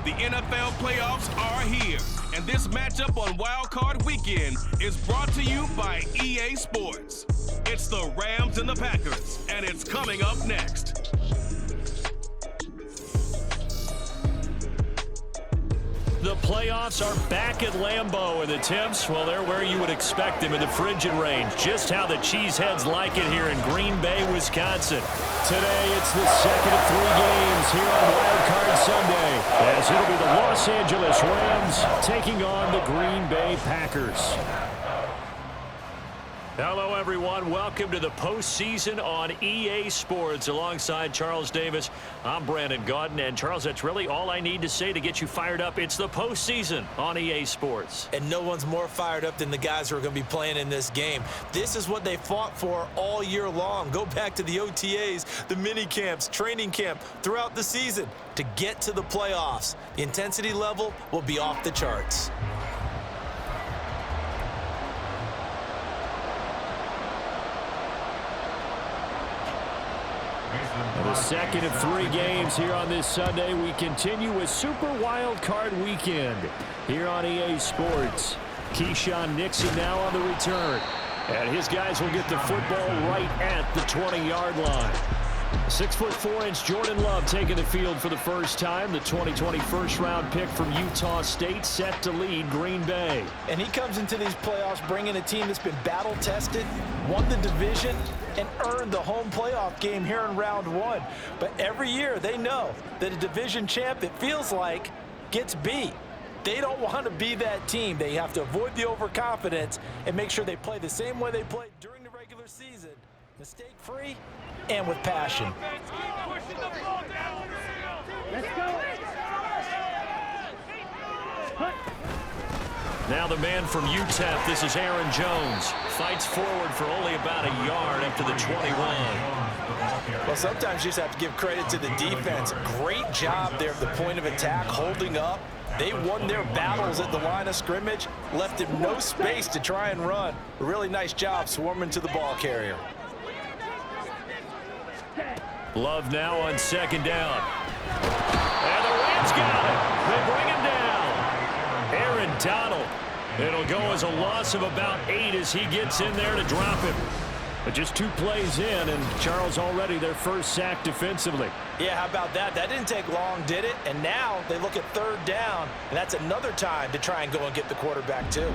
The NFL playoffs are here, and this matchup on Wild Card Weekend is brought to you by EA Sports. It's the Rams and the Packers, and it's coming up next. The playoffs are back at Lambeau, and the temps, well, they're where you would expect them in the frigid range. Just how the Cheeseheads like it here in Green Bay, Wisconsin. Today, it's the second of 3 games here on Wild Card Sunday, as it'll be the Los Angeles Rams taking on the Green Bay Packers. Hello, everyone. Welcome to the postseason on EA Sports. Alongside Charles Davis, I'm Brandon Gaudin. And, Charles, that's really all I need to say to get you fired up. It's the postseason on EA Sports. And no one's more fired up than the guys who are going to be playing in this game. This is what they fought for all year long. Go back to the OTAs, the mini camps, training camp, throughout the season to get to the playoffs. The intensity level will be off the charts. The second of 3 games here on this Sunday. We continue with Super Wild Card Weekend here on EA Sports. Keyshawn Nixon now on the return. And his guys will get the football right at the 20-yard line. 6'4" Jordan Love taking the field for the first time. The 2020 first-round pick from Utah State set to lead Green Bay. And he comes into these playoffs bringing a team that's been battle-tested, won the division, and earned the home playoff game here in round 1. But every year they know that a division champ, it feels like, gets beat. They don't want to be that team. They have to avoid the overconfidence and make sure they play the same way they played during the regular season. Mistake-free and with passion. Let's go. Now the man from UTEP, this is Aaron Jones. Fights forward for only about a yard up to the 21. Well, sometimes you just have to give credit to the defense. Great job there at the point of attack, holding up. They won their battles at the line of scrimmage, left him no space to try and run. A really nice job swarming to the ball carrier. Love now on second down. And the Rams got it. They bring him down. Aaron Donald. It'll go as a loss of about 8 as he gets in there to drop him. But just 2 plays in, and Charles already their first sack defensively. Yeah, how about that? That didn't take long, did it? And now they look at third down, and that's another time to try and go and get the quarterback too.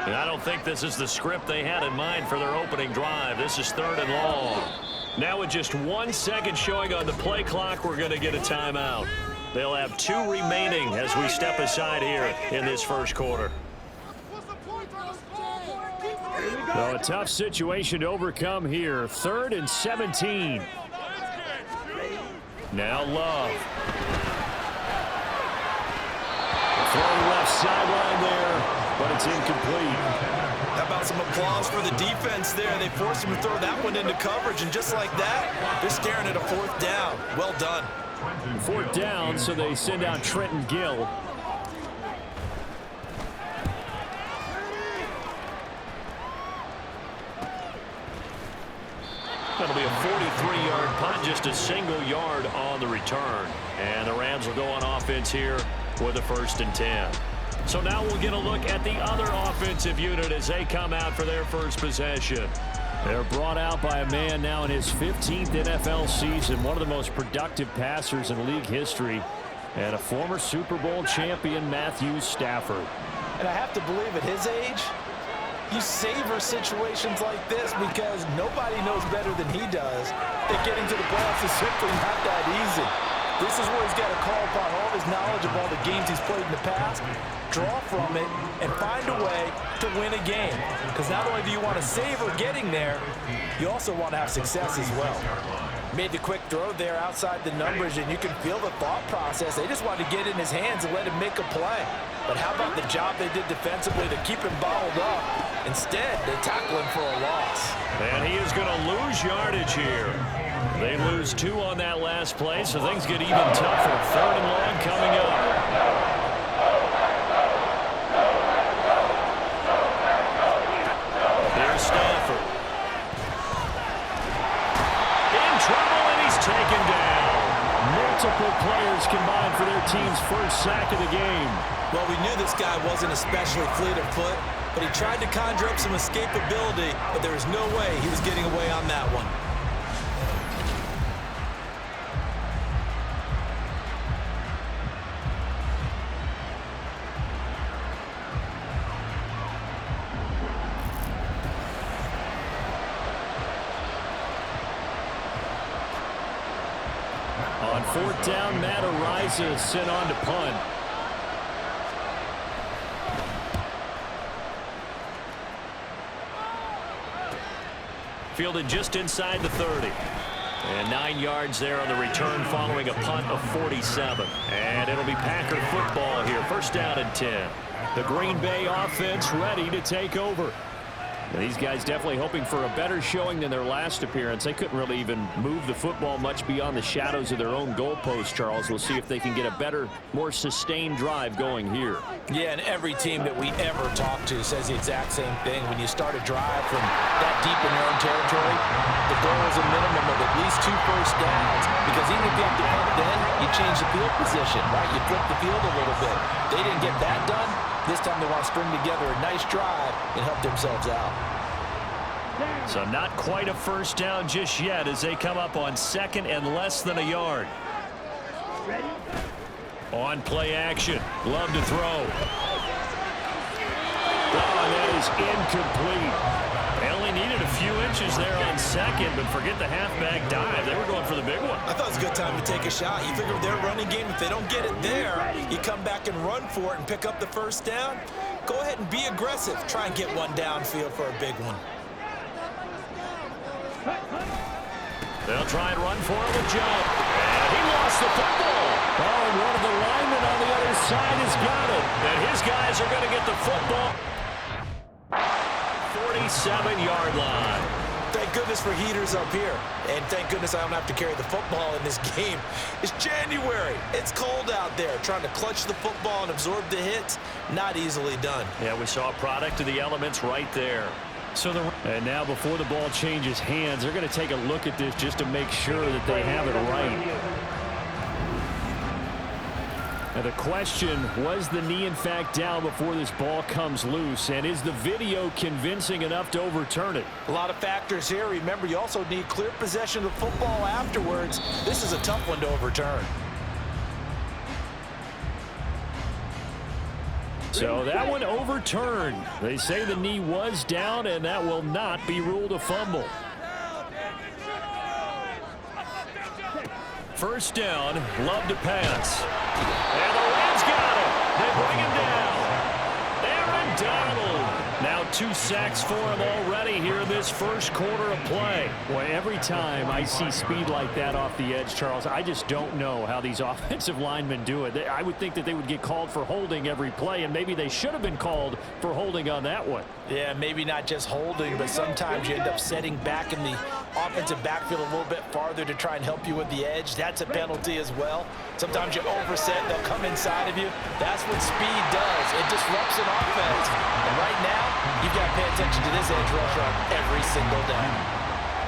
And I don't think this is the script they had in mind for their opening drive. This is 3rd and long. Now with just 1 second showing on the play clock, we're going to get a timeout. They'll have 2 remaining as we step aside here in this first quarter. Well, a tough situation to overcome here. 3rd and 17. Now Love. Throwing left sideline there, but it's incomplete. How about some applause for the defense there? They forced him to throw that one into coverage, and just like that, they're staring at a 4th down. Well done. 4th down, so they send out Trenton Gill. That'll be a 43-yard punt, just a single yard on the return. And the Rams will go on offense here with a 1st and 10. So now we'll get a look at the other offensive unit as they come out for their first possession. They're brought out by a man now in his 15th NFL season, one of the most productive passers in league history, and a former Super Bowl champion, Matthew Stafford. And I have to believe at his age, you savor situations like this because nobody knows better than he does that getting to the playoffs is simply not that easy. This is where he's got to call upon all his knowledge of all the games he's played in the past, draw from it, and find a way to win a game. Because not only do you want to savor getting there, you also want to have success as well. Made the quick throw there outside the numbers, and you can feel the thought process. They just wanted to get in his hands and let him make a play. But how about the job they did defensively to keep him bottled up? Instead, they tackle him for a loss. And he is going to lose yardage here. They lose 2 on that last play, so things get even tougher. 3rd and long coming up. Here's Stafford. In trouble, and he's taken down. Multiple players combined for their team's first sack of the game. Well, we knew this guy wasn't especially fleet of foot, but he tried to conjure up some escapability, but there was no way he was getting away on that one. On 4th down, Matt Araiza is sent on to punt. Fielded just inside the 30. And 9 yards there on the return following a punt of 47. And it'll be Packer football here. 1st down and 10. The Green Bay offense ready to take over. And these guys definitely hoping for a better showing than their last appearance. They couldn't really even move the football much beyond the shadows of their own goalpost, Charles. We'll see if they can get a better, more sustained drive going here. Yeah, and every team that we ever talk to says the exact same thing. When you start a drive from that deep in your own territory, the goal is a minimum of at least 2 first downs. Because even if you have to punt then, you change the field position, right? You flip the field a little bit. They didn't get that done. This time they want to string together a nice drive and help themselves out. So not quite a first down just yet as they come up on 2nd and less than a yard. On play action. Love to throw. Oh, that is incomplete. They only needed a few inches there on 2nd, but forget the halfback dive. They were going for the big one. I thought it was a good time to take a shot. You figure with their running game, if they don't get it there, you come back and run for it and pick up the first down. Go ahead and be aggressive. Try and get one downfield for a big one. They'll try and run for it with Joe. And he lost the football. Oh, and one of the linemen on the other side has got it. And his guys are going to get the football. 47-yard line. Thank goodness for heaters up here. And thank goodness I don't have to carry the football in this game. It's January. It's cold out there. Trying to clutch the football and absorb the hits, not easily done. Yeah, we saw a product of the elements right there. And now before the ball changes hands, they're going to take a look at this just to make sure that they have it right. Now the question, was the knee in fact down before this ball comes loose? And is the video convincing enough to overturn it? A lot of factors here. Remember, you also need clear possession of the football afterwards. This is a tough one to overturn. So that one overturned. They say the knee was down, and that will not be ruled a fumble. 1st down, Love to pass. And the Rams got him. They bring him down. Aaron Donald. Now 2 sacks for him already here in this first quarter of play. Boy, every time I see speed like that off the edge, Charles, I just don't know how these offensive linemen do it. I would think that they would get called for holding every play, and maybe they should have been called for holding on that one. Yeah, maybe not just holding, but sometimes you end up setting back in the offensive backfield a little bit farther to try and help you with the edge. That's a penalty as well. Sometimes you overset, they'll come inside of you. That's what speed does. It disrupts an offense. And right now, you've got to pay attention to this edge rusher on every single down.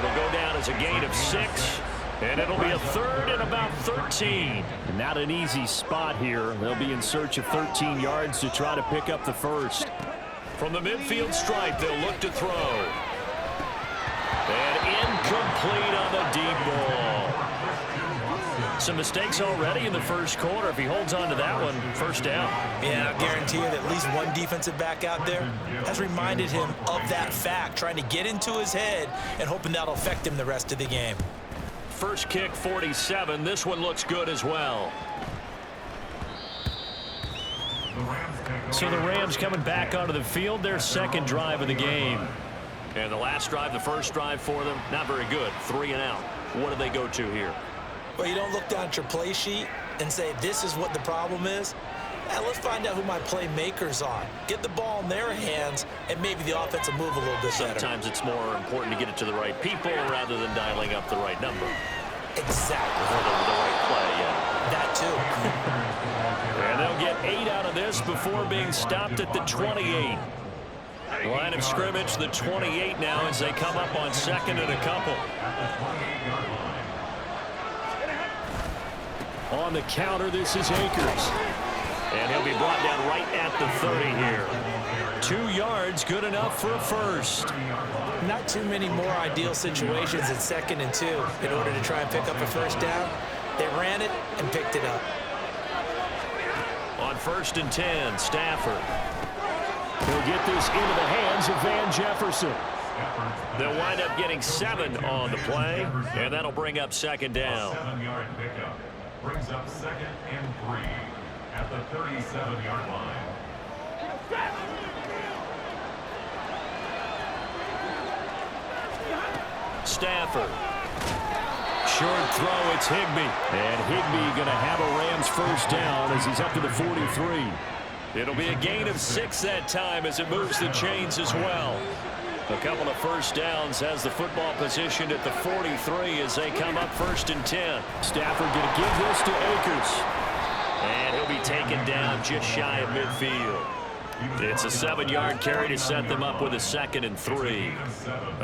It'll go down as a gain of 6, and it'll be a 3rd and about 13. Not an easy spot here. They'll be in search of 13 yards to try to pick up the first. From the midfield stripe, they'll look to throw. And incomplete on the deep ball. Some mistakes already in the first quarter. If he holds on to that one, 1st down. Yeah, I guarantee you that at least one defensive back out there has reminded him of that fact, trying to get into his head and hoping that'll affect him the rest of the game. First kick, 47. This one looks good as well. So the Rams coming back onto the field, their 2nd drive of the game. And the last drive, the first drive for them, not very good. 3 and out. what do they go to here? Well, you don't look down at your play sheet and say, this is what the problem is. Let's find out who my playmakers are. Get the ball in their hands, and maybe the offense will move a little bit better. Sometimes it's more important to get it to the right people rather than dialing up the right number. Exactly. Or the right play, yeah. That too. And they'll get 8 out of this before being stopped at the 28. Line of scrimmage, the 28 now as they come up on 2nd and a couple. On the counter, this is Akers. And he'll be brought down right at the 30 here. 2 yards, good enough for a first. Not too many more ideal situations at 2nd and 2 in order to try and pick up a first down. They ran it and picked it up. On 1st and 10, Stafford. He'll get this into the hands of Van Jefferson. They'll wind up getting 7 on the play, and that'll bring up 2nd down. 7-yard pickup brings up 2nd and 3 at the 37-yard line. Stafford. Short throw, it's Higbee. And Higbee going to have a Rams first down as he's up to the 43. It'll be a gain of 6 that time as it moves the chains as well. A couple of first downs has the football positioned at the 43 as they come up 1st and 10. Stafford going to give this to Akers. And he'll be taken down just shy of midfield. It's a 7-yard carry to set them up with a 2nd and 3.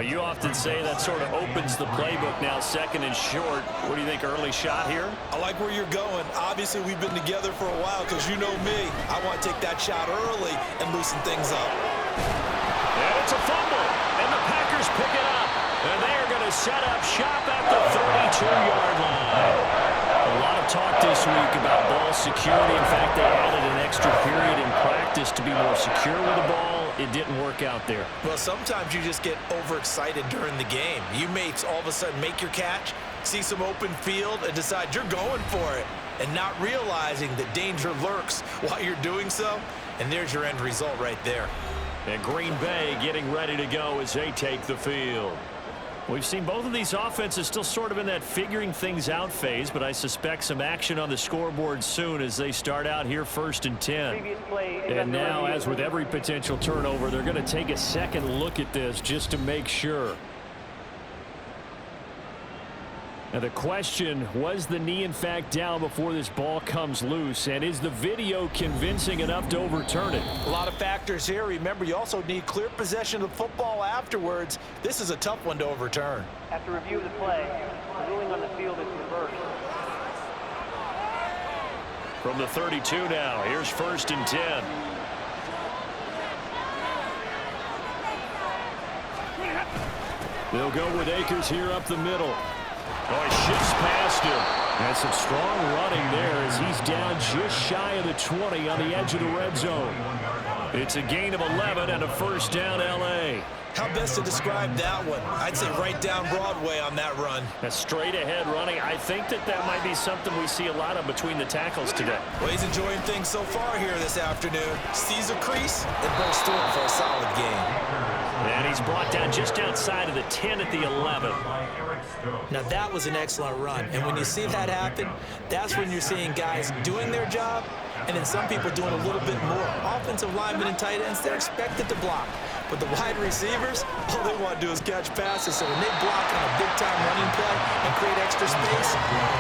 You often say that sort of opens the playbook now, 2nd and short. What do you think, early shot here? I like where you're going. Obviously, we've been together for a while because you know me. I want to take that shot early and loosen things up. And it's a fumble, and the Packers pick it up. And they are going to set up shop at the 32-yard line. A lot of talk this week about ball security. In fact, they added an extra period in practice to be more secure with the ball. It didn't work out there. Well, sometimes you just get overexcited during the game. You may all of a sudden make your catch, see some open field, and decide you're going for it, and not realizing that danger lurks while you're doing so. And there's your end result right there. And Green Bay getting ready to go as they take the field. We've seen both of these offenses still sort of in that figuring things out phase, but I suspect some action on the scoreboard soon as they start out here 1st and 10. And now, as with every potential turnover, they're going to take a second look at this just to make sure. Now the question, was the knee in fact down before this ball comes loose? And is the video convincing enough to overturn it? A lot of factors here. Remember, you also need clear possession of the football afterwards. This is a tough one to overturn. After review of the play, the ruling on the field is reversed. From the 32 now, here's 1st and 10. They'll go with Akers here up the middle. Oh, he shifts past him. That's some strong running there as he's down just shy of the 20 on the edge of the red zone. It's a gain of 11 and a first down, L.A. How best to describe that one? I'd say right down Broadway on that run. A straight ahead running. I think that might be something we see a lot of between the tackles today. Well, he's enjoying things so far here this afternoon. Sees a crease and bursts through it for a solid game. And he's brought down just outside of the 10 at the 11. Now that was an excellent run, and when you see that happen, that's when you're seeing guys doing their job, and then some people doing a little bit more. Offensive linemen and tight ends, they're expected to block. But the wide receivers, all they want to do is catch passes. So when they block on a big-time running play and create extra space,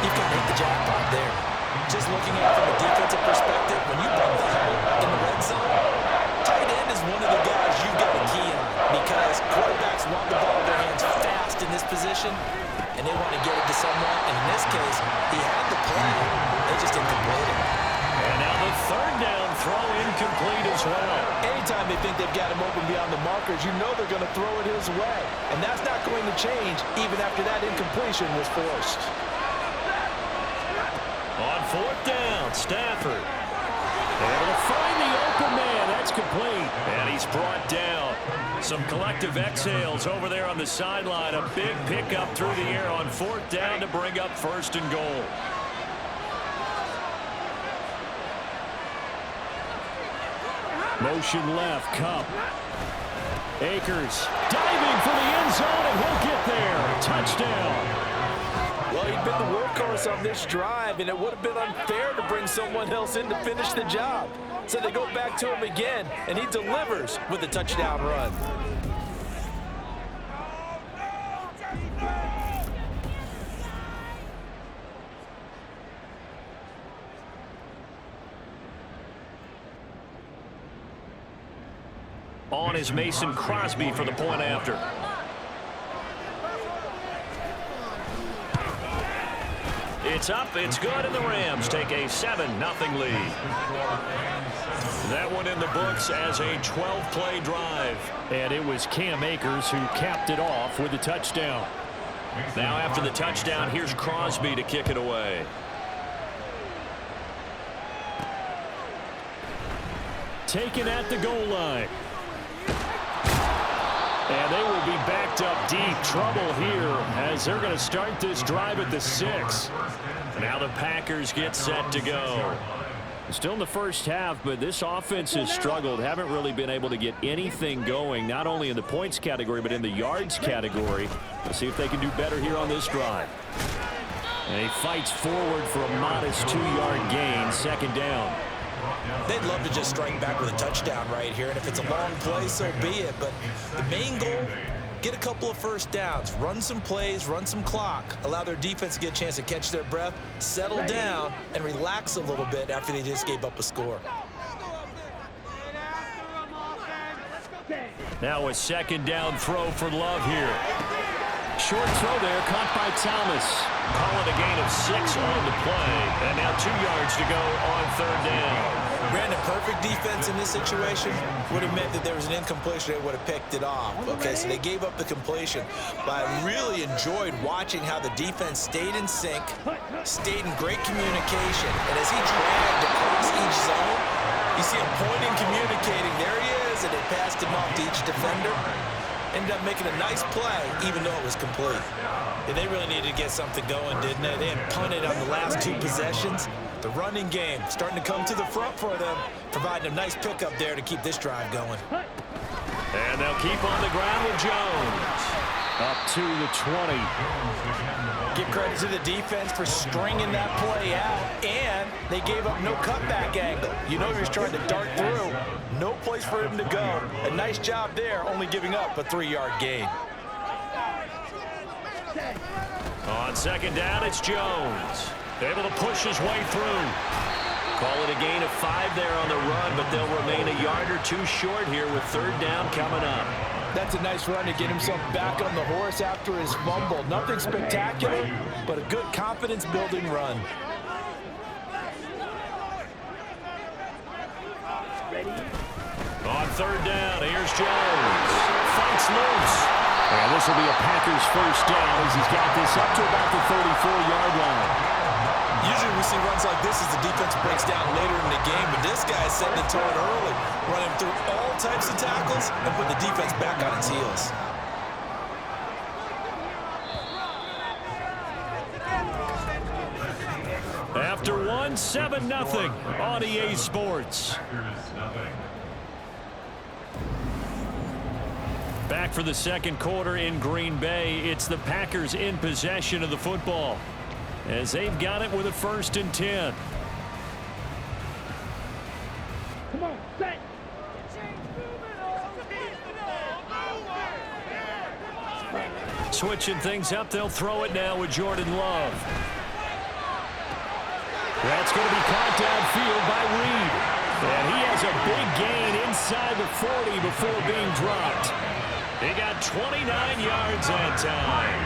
you've got to hit the jackpot there. Just looking at it from a defensive perspective, when you break the hole in the red zone, tight end is one of the guys you've got to key on because quarterbacks want the ball in their hands fast in this position, and they want to get it to someone. And in this case, he had the play. They just didn't complete it. And now the 3rd down throw incomplete as well. Anytime they think they've got him open beyond the markers, you know they're going to throw it his way. And that's not going to change even after that incompletion was forced. On 4th down, Stafford. Able to find the open man. That's complete. And he's brought down. Some collective exhales over there on the sideline. A big pickup through the air on 4th down to bring up 1st and goal. Motion left, Kupp. Akers diving for the end zone, and he'll get there. Touchdown. Well, he'd been the workhorse on this drive, and it would have been unfair to bring someone else in to finish the job. So they go back to him again, and he delivers with a touchdown run. On is Mason Crosby for the point after. It's up, it's good, and the Rams take a 7-0 lead. That one in the books as a 12-play drive. And it was Cam Akers who capped it off with a touchdown. Now after the touchdown, here's Crosby to kick it away. Taken at the goal line. And they will be backed up deep. Trouble here as they're going to start this drive at the 6. Now the Packers get set to go. Still in the first half, but this offense has struggled. Haven't really been able to get anything going, not only in the points category, but in the yards category. Let's see if they can do better here on this drive. And he fights forward for a modest 2-yard gain, second down. They'd love to just strike back with a touchdown right here, and if it's a long play, so be it. But the main goal, get a couple of first downs, run some plays, run some clock, allow their defense to get a chance to catch their breath, settle down, and relax a little bit after they just gave up a score. Now a second down throw for Love here. Short throw there, caught by Thomas. Call it a gain of 6 on the play. And now 2 yards to go on third down. Brandon, perfect defense in this situation would have meant that there was an incompletion. They would have picked it off. Okay, so they gave up the completion. But I really enjoyed watching how the defense stayed in sync, stayed in great communication. And as he dragged across each zone, you see him pointing, communicating. There he is, and they passed him off to each defender. Ended up making a nice play, even though it was complete. Yeah, they really needed to get something going, didn't they? They had punted on the last 2 possessions. The running game starting to come to the front for them, providing a nice pickup there to keep this drive going. And they'll keep on the ground with Jones. Up to the 20. Give credit to the defense for stringing that play out, and they gave up no cutback angle. You know he was trying to dart through. No place for him to go. A nice job there, only giving up a 3-yard gain. On second down, it's Jones. Able to push his way through. Call it a gain of 5 there on the run, but they'll remain a yard or 2 short here with third down coming up. That's a nice run to get himself back on the horse after his fumble. Nothing spectacular, but a good confidence-building run. On third down, here's Jones. Fights loose. And this will be a Packers first down as he's got this up to about the 34-yard line. Usually we see runs like this as the defense breaks down later in the game, but this guy is setting the tone early, running through all types of tackles and put the defense back on its heels. After one, 7-0 on EA Sports. Back for the second quarter in Green Bay. It's the Packers in possession of the football as they've got it with a 1st and 10. Come on, set. Switching things up, they'll throw it now with Jordan Love. That's going to be caught downfield by Reed. And he has a big gain inside the 40 before being dropped. He got 29 yards that time.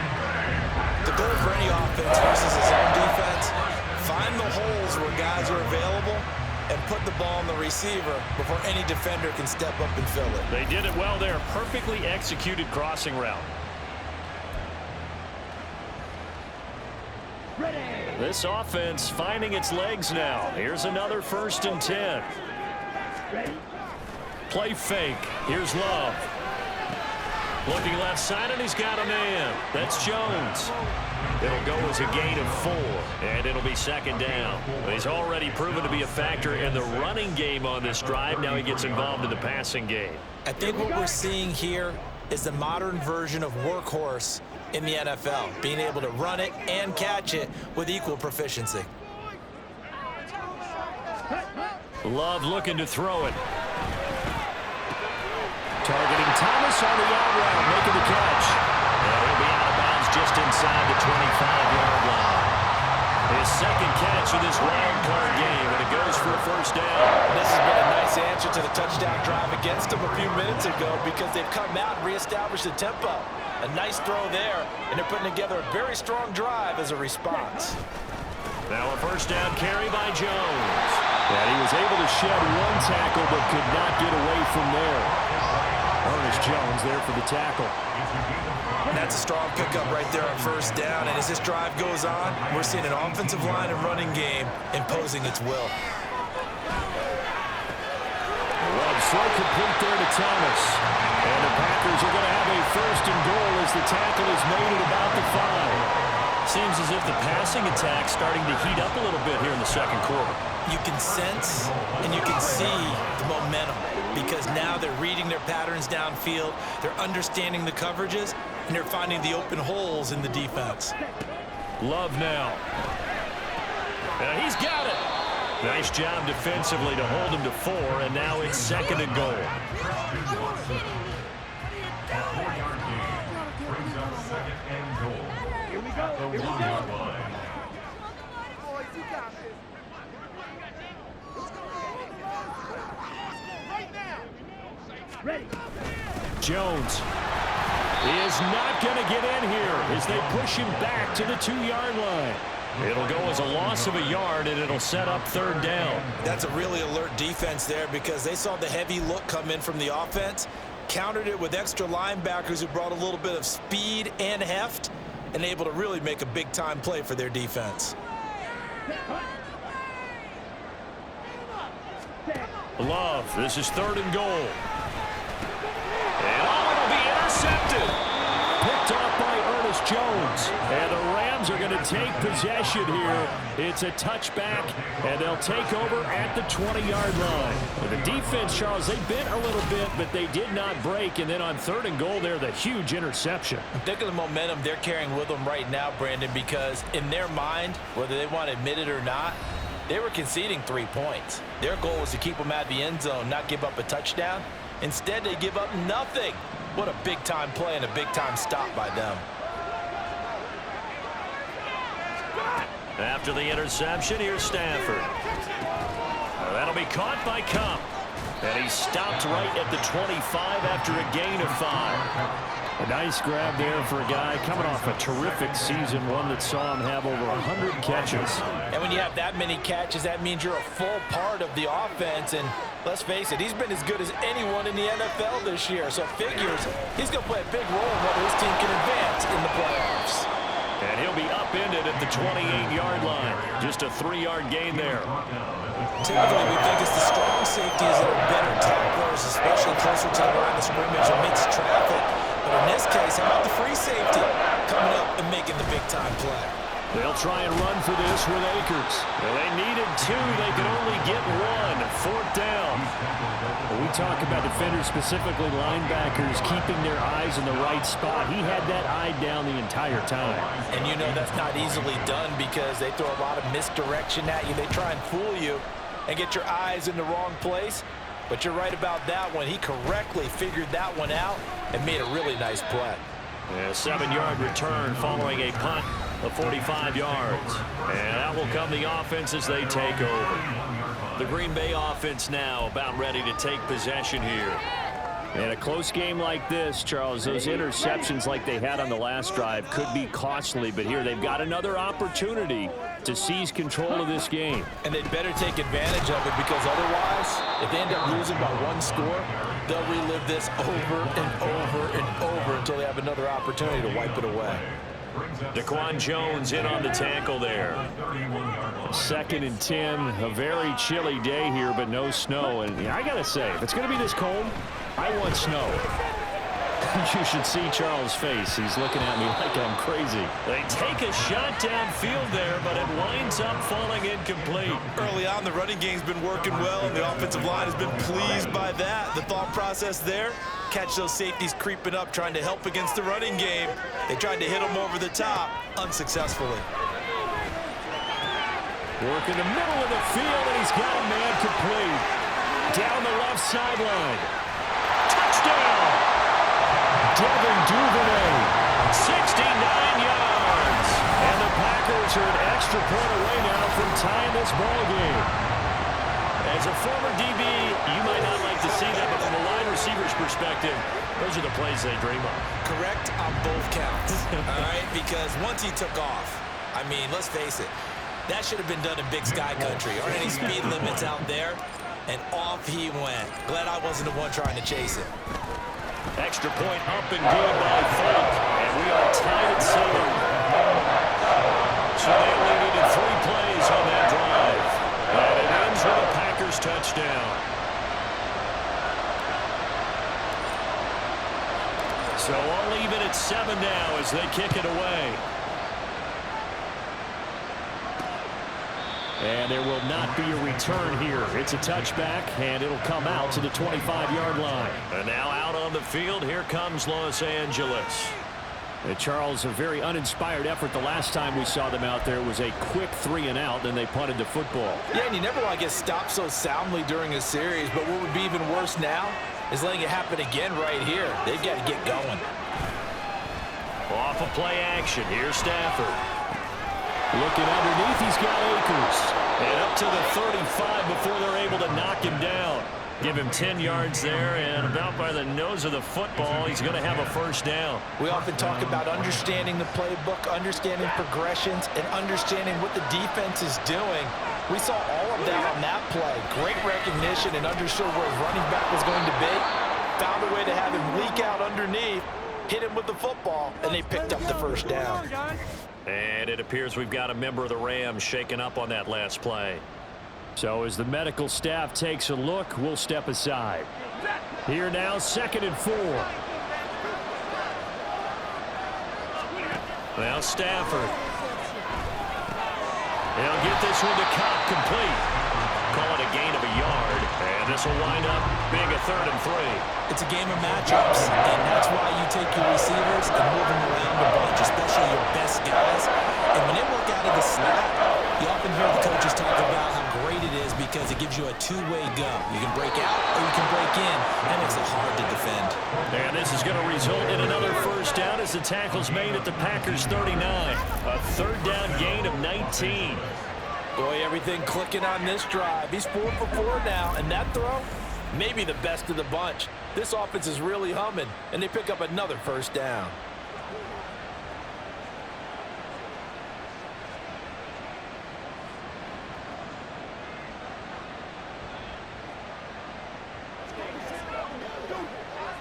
The goal for any offense versus his own defense, find the holes where guys are available and put the ball on the receiver before any defender can step up and fill it. They did it well there. Perfectly executed crossing route. This offense finding its legs now. Here's another 1st and 10. Play fake. Here's Love. Looking left side, and he's got a man. That's Jones. It'll go as a gain of 4, and it'll be second down. He's already proven to be a factor in the running game on this drive. Now he gets involved in the passing game. I think what we're seeing here is the modern version of workhorse in the NFL, being able to run it and catch it with equal proficiency. Love looking to throw it. Targeting Thomas on the out route, making the catch. And he'll be out of bounds just inside the 25-yard line. His second catch of this wild card game, and it goes for a first down. This has been a nice answer to the touchdown drive against them a few minutes ago because they've come out and reestablished the tempo. A nice throw there, and they're putting together a very strong drive as a response. Now a first down carry by Jones. And he was able to shed one tackle but could not get away from there. Ernest Jones there for the tackle. And that's a strong pickup right there on first down. And as this drive goes on, we're seeing an offensive line and running game imposing its will. Love throw complete there to Thomas. And the Packers are going to have a first and goal as the tackle is made at about the 5. Seems as if the passing attack's starting to heat up a little bit here in the second quarter. You can sense and you can see the momentum because now they're reading their patterns downfield, they're understanding the coverages, and they're finding the open holes in the defense. Love now. And he's got it. Nice job defensively to hold him to 4, and now it's second and goal. Jones is not going to get in here as they push him back to the 2-yard line. It'll go as a loss of a yard, and it'll set up third down. That's a really alert defense there because they saw the heavy look come in from the offense, countered it with extra linebackers who brought a little bit of speed and heft, and able to really make a big-time play for their defense. Love, this is third and goal. And it'll be intercepted. Picked off by Ernest Jones. And the Rams are going to take possession here. It's a touchback, and they'll take over at the 20-yard line. And the defense, Charles, they bit a little bit, but they did not break. And then on third and goal there, the huge interception. Think of the momentum they're carrying with them right now, Brandon, because in their mind, whether they want to admit it or not, they were conceding 3 points. Their goal was to keep them out of the end zone, not give up a touchdown. Instead, they give up nothing. What a big-time play and a big-time stop by them. After the interception, here's Stafford. That'll be caught by Kupp. And he stopped right at the 25 after a gain of 5. A nice grab there for a guy coming off a terrific season, one that saw him have over 100 catches. And when you have that many catches, that means you're a full part of the offense. And let's face it, he's been as good as anyone in the NFL this year. So figures he's going to play a big role in whether his team can advance in the playoffs. And he'll be upended at the 28-yard line. Just a 3-yard gain there. Typically, we think it's the strong safeties that are better tacklers, especially closer to the line of scrimmage amidst traffic. But in this case, how about the free safety coming up and making the big-time play? They'll try and run for this with Akers. Well, they needed 2. They could only get 1. Fourth down. When we talk about defenders, specifically linebackers, keeping their eyes in the right spot, he had that eye down the entire time. And you know that's not easily done because they throw a lot of misdirection at you. They try and fool you and get your eyes in the wrong place. But you're right about that one. He correctly figured that one out and made a really nice play. A 7-yard return following a punt of 45 yards. And that will come the offense as they take over. The Green Bay offense now about ready to take possession here. In a close game like this, Charles, those interceptions like they had on the last drive could be costly, but here they've got another opportunity to seize control of this game. And they'd better take advantage of it because otherwise, if they end up losing by 1 score, they'll relive this over and over and over until they have another opportunity to wipe it away. Daquan Jones in on the tackle there. 2nd and 10, a very chilly day here, but no snow. And I got to say, if it's going to be this cold, I want snow. You should see Charles' face. He's looking at me like I'm crazy. They take a shot downfield there, but it winds up falling incomplete. Early on, the running game's been working well, and the offensive line has been pleased by that. The thought process there, Catch those safeties creeping up, trying to help against the running game. They tried to hit him over the top, unsuccessfully. Work in the middle of the field, and he's got a man complete. Down the left sideline. Touchdown! Devin Duvernay, 69 yards. And the Packers are an extra point away now from tying this ball game. As a former DB, you might not like to see that, but from a wide receiver's perspective, those are the plays they dream of. Correct on both counts, all right? Because once he took off, I mean, let's face it, that should have been done in Big Sky Country. Aren't any speed limits out there? And off he went. Glad I wasn't the one trying to chase it. Extra point up and good by Fake. And we are tied at 7. So they only needed 3 plays on that drive. And it ends with a Packers touchdown. So all even at 7 now as they kick it away. And there will not be a return here. It's a touchback, and it'll come out to the 25-yard line. And now out on the field, here comes Los Angeles. Charles, a very uninspired effort the last time we saw them out there. It was a quick 3-and-out, then they punted the football. Yeah, and you never want to get stopped so soundly during a series, but what would be even worse now is letting it happen again right here. They've got to get going. Off of play action, here's Stafford. Looking underneath, he's got Akers. And up to the 35 before they're able to knock him down. Give him 10 yards there, and about by the nose of the football, he's going to have a first down. We often talk about understanding the playbook, understanding progressions, and understanding what the defense is doing. We saw all of that on that play. Great recognition and understood where his running back was going to be. Found a way to have him leak out underneath, hit him with the football, and they picked up the first down. And it appears we've got a member of the Rams shaken up on that last play. So as the medical staff takes a look, we'll step aside. Here now, 2nd and 4. Now Stafford. He'll get this one to Cobb complete. Call it a gain of a yard. And this will wind up being a 3rd and 3. It's a game of matchups, and that's why you take your receivers and move them around a bunch, especially your best guys. And when they work out of the slot, you often hear the coaches talk about how great it is because it gives you a two-way go. You can break out or you can break in. That makes it hard to defend. And this is going to result in another first down as the tackle's made at the Packers 39. A 3rd down gain of 19. Boy, everything clicking on this drive. He's 4 for 4 now, and that throw, maybe the best of the bunch. This offense is really humming, and they pick up another first down.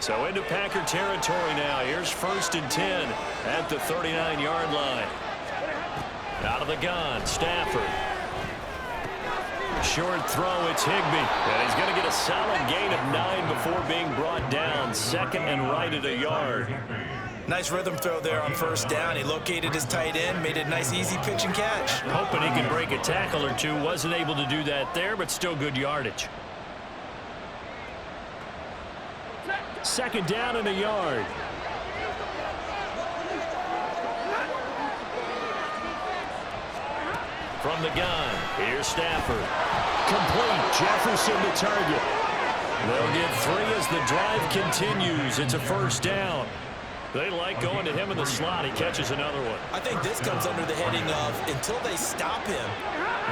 So into Packer territory now. Here's 1st and 10 at the 39-yard line. Out of the gun, Stafford. Short throw, it's Higbee. And he's going to get a solid gain of 9 before being brought down. 2nd and right at a yard. Nice rhythm throw there on 1st down. He located his tight end, made it a nice easy pitch and catch. Hoping he could break a tackle or two. Wasn't able to do that there, but still good yardage. 2nd down and a yard. From the gun, here's Stafford. Complete. Jefferson to target. They'll get 3 as the drive continues. It's a first down. They like going to him in the slot. He catches another one. I think this comes under the heading of until they stop him,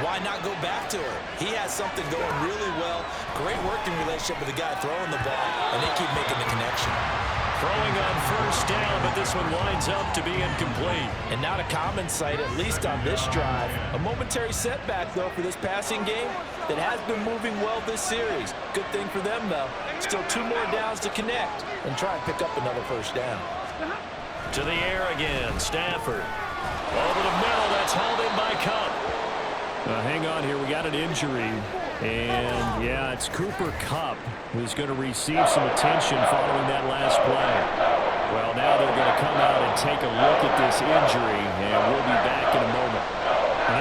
why not go back to her? He has something going really well. Great working relationship with the guy throwing the ball, and they keep making the connection. Throwing on first down, but this one winds up to be incomplete. And not a common sight, at least on this drive. A momentary setback, though, for this passing game that has been moving well this series. Good thing for them, though. Still 2 more downs to connect and try and pick up another first down. To the air again, Stafford. Over the middle, that's hauled in by Kupp. Hang on here, we got an injury. And, yeah, it's Cooper Kupp who's going to receive some attention following that last play. Well, now they're going to come out and take a look at this injury, and we'll be back in a moment.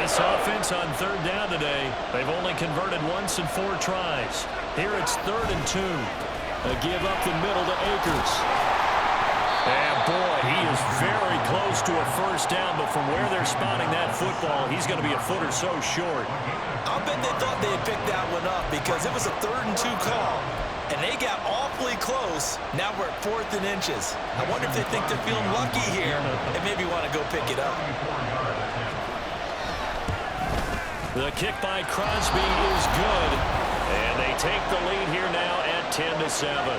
This offense on 3rd down today, they've only converted once in 4 tries. Here it's 3rd and 2. A give up the middle to Akers. And boy, he is very close to a first down, but from where they're spotting that football, he's going to be a foot or so short. I'll bet they thought they had picked that one up because it was a 3rd and 2 call, and they got awfully close. Now we're at 4th and inches. I wonder if they think they're feeling lucky here and maybe want to go pick it up. The kick by Crosby is good, and they take the lead here now at 10-7.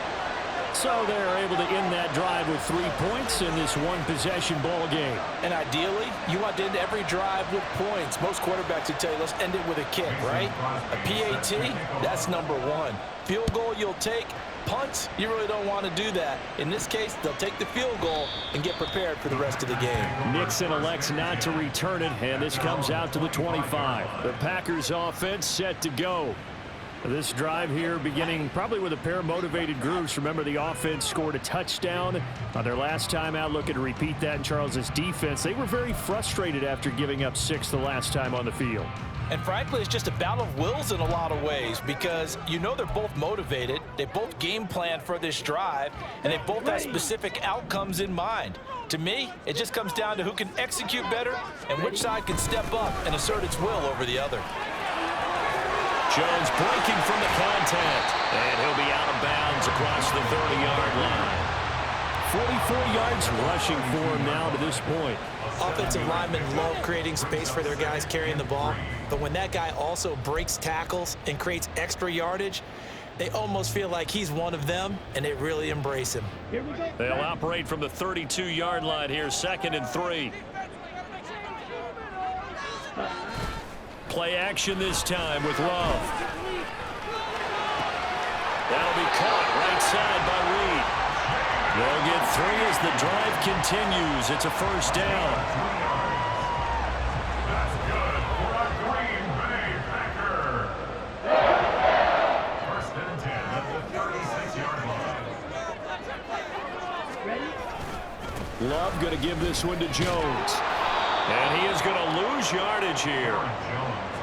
So they're able to end that drive with 3 points in this one-possession ball game. And ideally, you want to end every drive with points. Most quarterbacks would tell you, let's end it with a kick, right? A PAT, that's number 1. Field goal you'll take. Punts, you really don't want to do that. In this case, they'll take the field goal and get prepared for the rest of the game. Nixon elects not to return it, and this comes out to the 25. The Packers offense set to go. This drive here beginning probably with a pair of motivated groups. Remember, the offense scored a touchdown on their last time out. Looking to repeat that in Charles's defense. They were very frustrated after giving up 6 the last time on the field. And frankly, it's just a battle of wills in a lot of ways because you know they're both motivated. They both game plan for this drive, and they both have specific outcomes in mind. To me, it just comes down to who can execute better and which side can step up and assert its will over the other. Jones breaking from the contact, and he'll be out of bounds across the 30-yard line. 44 yards rushing for him now to this point. Offensive linemen love creating space for their guys carrying the ball, but when that guy also breaks tackles and creates extra yardage, they almost feel like he's one of them, and they really embrace him. They'll operate from the 32-yard line here, 2nd and 3. Play action this time with Love. That'll be caught right side by Reed. They'll get 3 as the drive continues. It's a first down. That's good for a Green Bay Packer. 1st and 10 at the 36-yard line. Love going to give this one to Jones. And he is going to lose yardage here.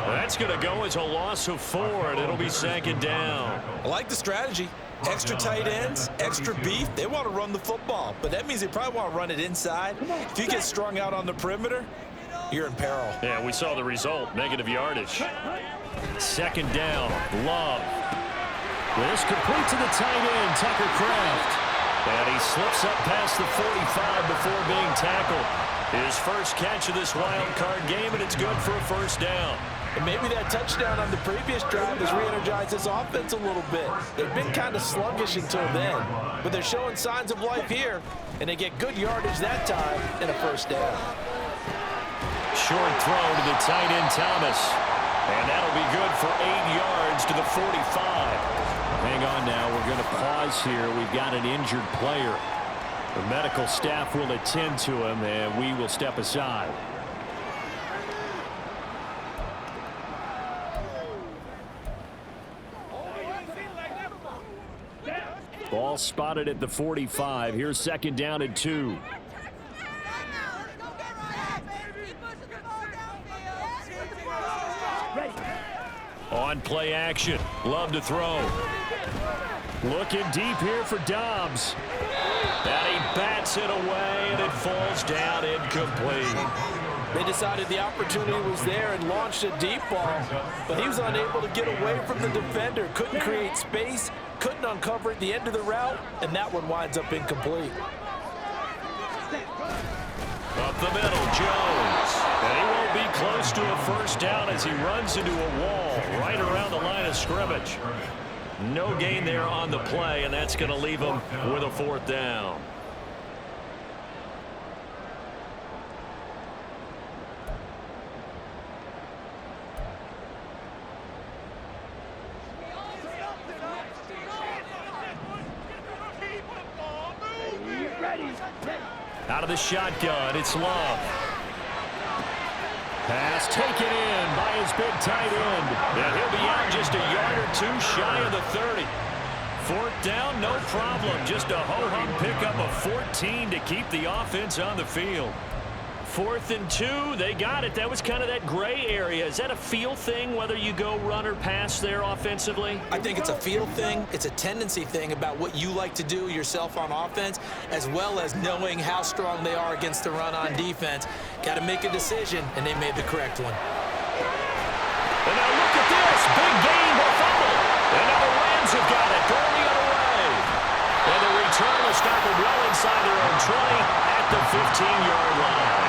That's going to go as a loss of 4, and it'll be 2nd down. I like the strategy. Extra tight ends, extra beef. They want to run the football, but that means they probably want to run it inside. If you get strung out on the perimeter, you're in peril. Yeah, we saw the result, negative yardage. 2nd down, Love. This complete to the tight end, Tucker Kraft. And he slips up past the 45 before being tackled. His first catch of this wild card game, and it's good for a first down. And maybe that touchdown on the previous drive has re-energized this offense a little bit. They've been kind of sluggish until then, but they're showing signs of life here, and they get good yardage that time and a first down. Short throw to the tight end, Thomas. And that'll be good for 8 yards to the 45. Hang on now. We're going to pause here. We've got an injured player. The medical staff will attend to him, and we will step aside. Ball spotted at the 45. Here's 2nd down and 2. On play action. Love to throw. Looking deep here for Dobbs. And he bats it away, and it falls down incomplete. They decided the opportunity was there and launched a deep ball, but he was unable to get away from the defender, couldn't create space, couldn't uncover at the end of the route, and that one winds up incomplete. Up the middle, Jones. And he won't be close to a first down as he runs into a wall right around the line of scrimmage. No gain there on the play, and that's going to leave him with a 4th down. Out of the shotgun, it's Love. Pass taken in by his big tight end. And he'll be out just a yard or 2 shy of the 30. 4th down, no problem. Just a ho-hum pickup of 14 to keep the offense on the field. 4th and 2. They got it. That was kind of that gray area. Is that a feel thing, whether you go run or pass there offensively? I think it's a feel thing. It's a tendency thing about what you like to do yourself on offense, as well as knowing how strong they are against the run on defense. Got to make a decision, and they made the correct one. And now look at this. Big gain, the fumble. And now the Rams have got it. Going the other way. And the return will stop them well inside their own 20 at the 15-yard line.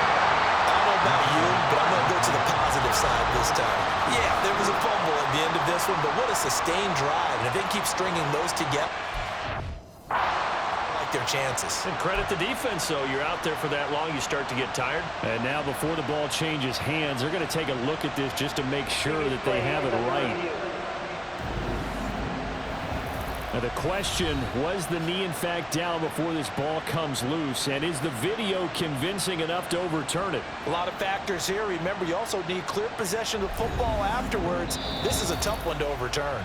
I don't know about you, but I'm going to go to the positive side this time. Yeah, there was a fumble at the end of this one, but what a sustained drive. And if they keep stringing those together, I like their chances. And credit the defense, though. You're out there for that long, you start to get tired. And now before the ball changes hands, they're going to take a look at this just to make sure that they have it right. Now the question, was the knee in fact down before this ball comes loose? And is the video convincing enough to overturn it? A lot of factors here. Remember, you also need clear possession of the football afterwards. This is a tough one to overturn.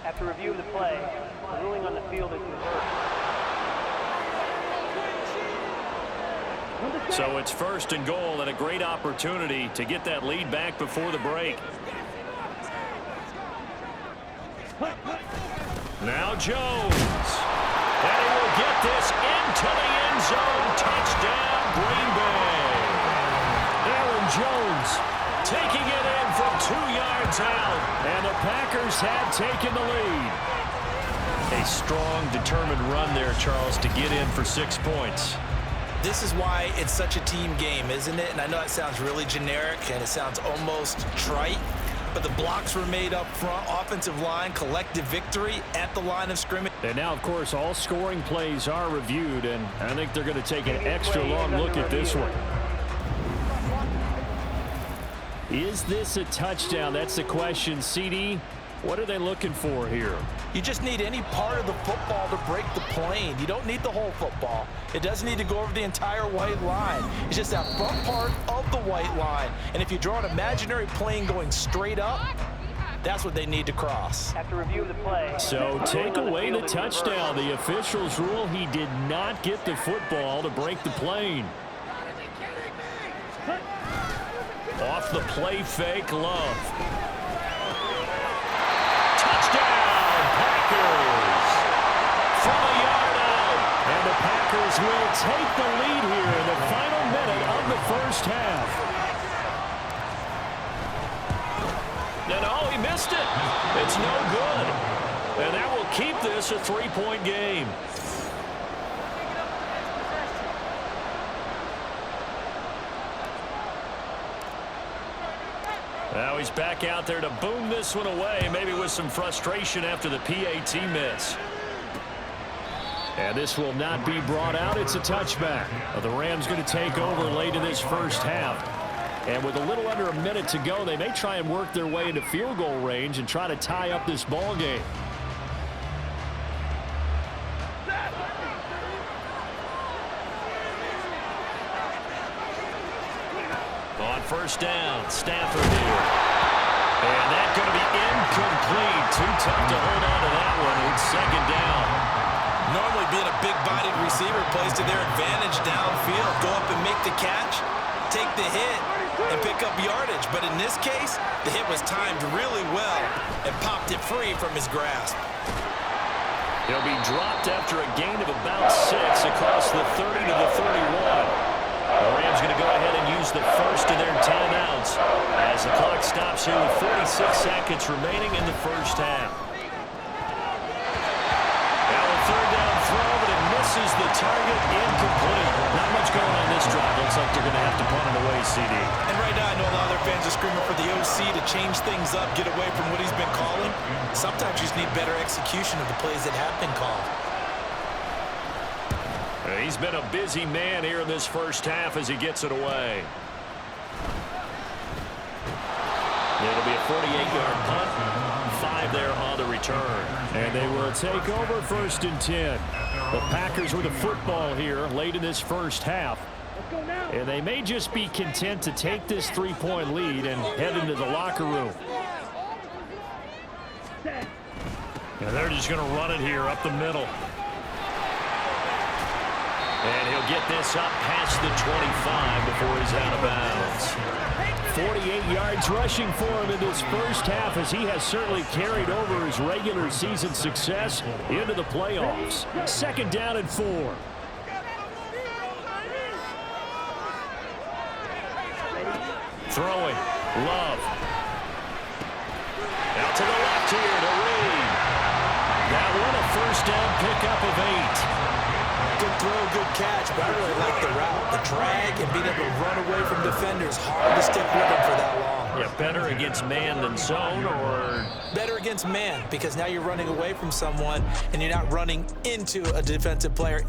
After review of the play, the ruling on the field is reversed. So it's 1st and goal and a great opportunity to get that lead back before the break. Now Jones. And he will get this into the end zone. Touchdown, Green Bay. Aaron Jones Taking it in from 2 yards out. and the Packers have taken the lead. A strong, determined run there, Charles, to get in for 6 points. This is why it's such a team game, isn't it? And I know it sounds really generic and it sounds almost trite, but the blocks were made up front, offensive line, collective victory at the line of scrimmage. And now, of course, all scoring plays are reviewed, and I think they're going to take an extra long look at this one. Is this a touchdown? That's the question. CD, what are they looking for here? You just need any part of the football to break the plane. You don't need the whole football. It doesn't need to go over the entire white line. It's just that front part of the white line. And if you draw an imaginary plane going straight up, that's what they need to cross. After review of the play. So take away the touchdown. The officials rule he did not get the football to break the plane. Off the play fake, Love. Touchdown, Packers. From a yard out. And the Packers will take the lead here in the final minute of the first half. No, he missed it. It's no good. And that will keep this a 3-point game. Now he's back out there to boom this one away, maybe with some frustration after the PAT miss. And this will not be brought out. It's a touchback. The Rams going to take over late in this first half. And with a little under a minute to go, they may try and work their way into field goal range and try to tie up this ball game. On first down, Stafford here. And that's going to be incomplete. Too tough to hold on to that one. It's 2nd down. Normally being a big-bodied receiver plays to their advantage downfield. Go up and make the catch, take the hit, and pick up yardage. But in this case, the hit was timed really well and popped it free from his grasp. He'll be dropped after a gain of about 6 across the 30 to the 31. The Rams going to go ahead and use the first of their timeouts as the clock stops here with 46 seconds remaining in the first half. Now a 3rd down throw, but it misses the target, incomplete. Not much going on this drive. Looks like they're going to have to punt it away, CD. And right now, I know a lot of their fans are screaming for the OC to change things up, get away from what he's been calling. Sometimes you just need better execution of the plays that have been called. He's been a busy man here in this first half as he gets it away. It'll be a 48-yard punt. 5 there on the return. And they will take over 1st and 10. The Packers with the football here late in this first half. And they may just be content to take this 3-point lead and head into the locker room. And they're just going to run it here up the middle. And he'll get this up past the 25 before he's out of bounds. 48 yards rushing for him in this first half, as he has certainly carried over his regular season success into the playoffs. 2nd down and 4. Throwing. Love. Out to the left here to Reed. That one a first down pickup of 8. Good throw, good catch, but I really like the route. The drag and being able to run away from defenders. Hard to stick with him for that long. Yeah, better against man than zone, or? Better against man, because now you're running away from someone and you're not running into a defensive player